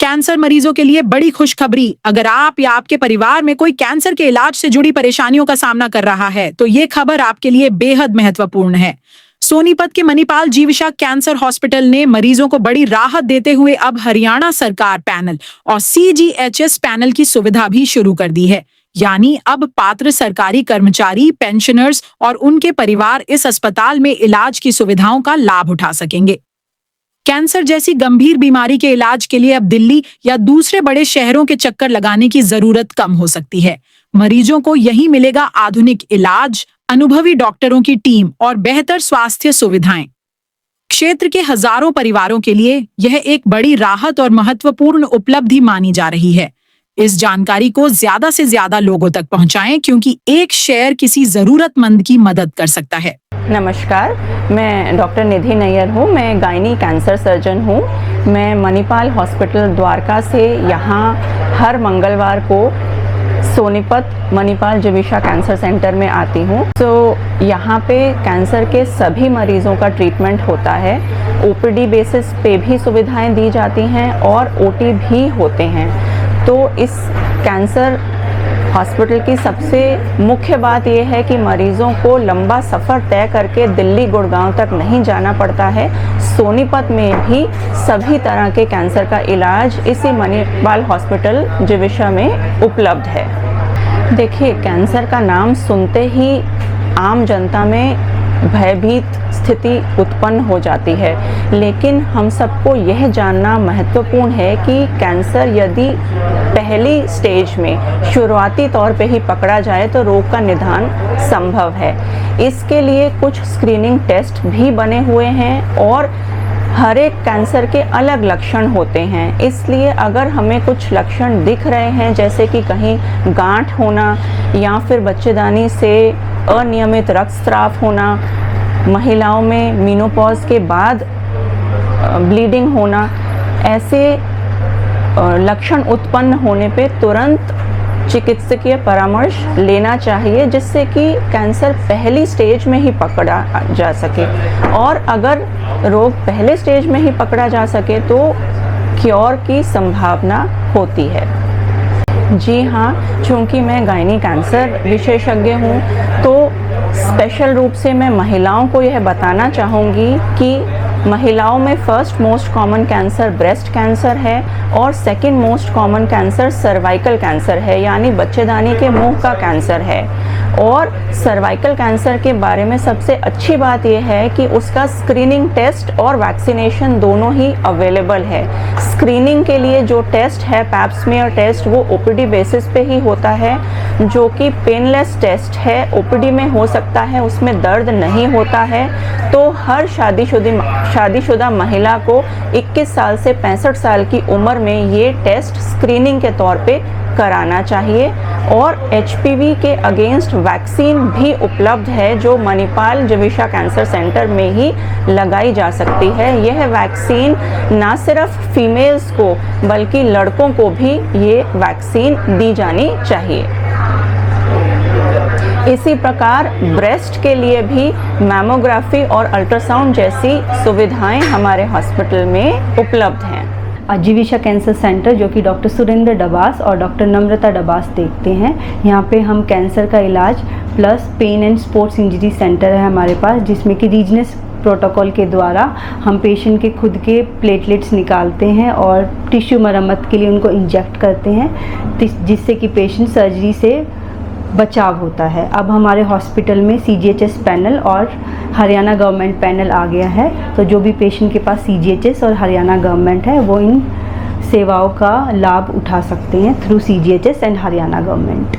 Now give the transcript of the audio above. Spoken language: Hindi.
कैंसर मरीजों के लिए बड़ी खुशखबरी। अगर आप या आपके परिवार में कोई कैंसर के इलाज से जुड़ी परेशानियों का सामना कर रहा है तो ये खबर आपके लिए बेहद महत्वपूर्ण है। सोनीपत के मणिपाल जीविका कैंसर हॉस्पिटल ने मरीजों को बड़ी राहत देते हुए अब हरियाणा सरकार पैनल और CGHS पैनल की सुविधा भी शुरू कर दी है। यानी अब पात्र सरकारी कर्मचारी, पेंशनर्स और उनके परिवार इस अस्पताल में इलाज की सुविधाओं का लाभ उठा सकेंगे। कैंसर जैसी गंभीर बीमारी के इलाज के लिए अब दिल्ली या दूसरे बड़े शहरों के चक्कर लगाने की जरूरत कम हो सकती है। मरीजों को यहीं मिलेगा आधुनिक इलाज, अनुभवी डॉक्टरों की टीम और बेहतर स्वास्थ्य सुविधाएं। क्षेत्र के हजारों परिवारों के लिए यह एक बड़ी राहत और महत्वपूर्ण उपलब्धि मानी जा रही है। इस जानकारी को ज्यादा से ज्यादा लोगों तक पहुंचाएं, क्योंकि एक शेयर किसी जरूरतमंद की मदद कर सकता है। नमस्कार, मैं डॉक्टर निधि नैयर हूँ। मैं गायनी कैंसर सर्जन हूँ। मैं मणिपाल हॉस्पिटल द्वारका से यहाँ हर मंगलवार को सोनीपत मणिपाल जीविका कैंसर सेंटर में आती हूँ। तो यहाँ पे कैंसर के सभी मरीजों का ट्रीटमेंट होता है। OPD बेसिस पे भी सुविधाएं दी जाती हैं और OT भी होते हैं। तो इस कैंसर हॉस्पिटल की सबसे मुख्य बात यह है कि मरीजों को लंबा सफ़र तय करके दिल्ली गुड़गांव तक नहीं जाना पड़ता है। सोनीपत में भी सभी तरह के कैंसर का इलाज इसी मणिपाल हॉस्पिटल जीविका में उपलब्ध है। देखिए, कैंसर का नाम सुनते ही आम जनता में भयभीत स्थिति उत्पन्न हो जाती है, लेकिन हम सबको यह जानना महत्वपूर्ण है कि कैंसर यदि पहली स्टेज में शुरुआती तौर पे ही पकड़ा जाए तो रोग का निदान संभव है। इसके लिए कुछ स्क्रीनिंग टेस्ट भी बने हुए हैं और हर एक कैंसर के अलग लक्षण होते हैं। इसलिए अगर हमें कुछ लक्षण दिख रहे हैं, जैसे कि कहीं गांठ होना या फिर बच्चेदानी से अनियमित रक्तस्राव होना, महिलाओं में मेनोपॉज के बाद ब्लीडिंग होना, ऐसे लक्षण उत्पन्न होने पे तुरंत चिकित्सकीय परामर्श लेना चाहिए, जिससे कि कैंसर पहली स्टेज में ही पकड़ा जा सके। और अगर रोग पहले स्टेज में ही पकड़ा जा सके तो क्योर की संभावना होती है। जी हाँ, चूँकि मैं गायनी कैंसर विशेषज्ञ हूँ तो स्पेशल रूप से मैं महिलाओं को यह बताना चाहूँगी कि महिलाओं में first most common cancer breast cancer है और second most common cancer cervical cancer है, यानी बच्चेदानी के मुंह का कैंसर है। और सर्वाइकल कैंसर के बारे में सबसे अच्छी बात यह है कि उसका स्क्रीनिंग टेस्ट और वैक्सीनेशन दोनों ही अवेलेबल है। स्क्रीनिंग के लिए जो टेस्ट है, पैप स्मीयर टेस्ट, वो OPD बेसिस पे ही होता है, जो कि पेनलेस टेस्ट है। OPD में हो सकता है, उसमें दर्द नहीं होता है। तो हर शादीशुदा महिला को 21 साल से 65 साल की उम्र में ये टेस्ट स्क्रीनिंग के तौर पे कराना चाहिए। और HPV के अगेंस्ट वैक्सीन भी उपलब्ध है, जो मणिपाल जीविका कैंसर सेंटर में ही लगाई जा सकती है। यह वैक्सीन ना सिर्फ फीमेल्स को बल्कि लड़कों को भी ये वैक्सीन दी जानी चाहिए। इसी प्रकार ब्रेस्ट के लिए भी मैमोग्राफी और अल्ट्रासाउंड जैसी सुविधाएं हमारे हॉस्पिटल में उपलब्ध हैं। जीविका कैंसर सेंटर, जो कि डॉक्टर सुरेंद्र डबास और डॉक्टर नम्रता डबास देखते हैं, यहाँ पे हम कैंसर का इलाज plus pain and sports injury centre है हमारे पास, जिसमें कि रीजनस प्रोटोकॉल के द्वारा हम पेशेंट के खुद के प्लेटलेट्स निकालते हैं और टिश्यू मरम्मत के लिए उनको इंजेक्ट करते हैं, जिससे कि पेशेंट सर्जरी से बचाव होता है। अब हमारे हॉस्पिटल में CGHS पैनल और हरियाणा गवर्नमेंट पैनल आ गया है, तो जो भी पेशेंट के पास CGHS और हरियाणा गवर्नमेंट है वो इन सेवाओं का लाभ उठा सकते हैं through CGHS and Haryana government.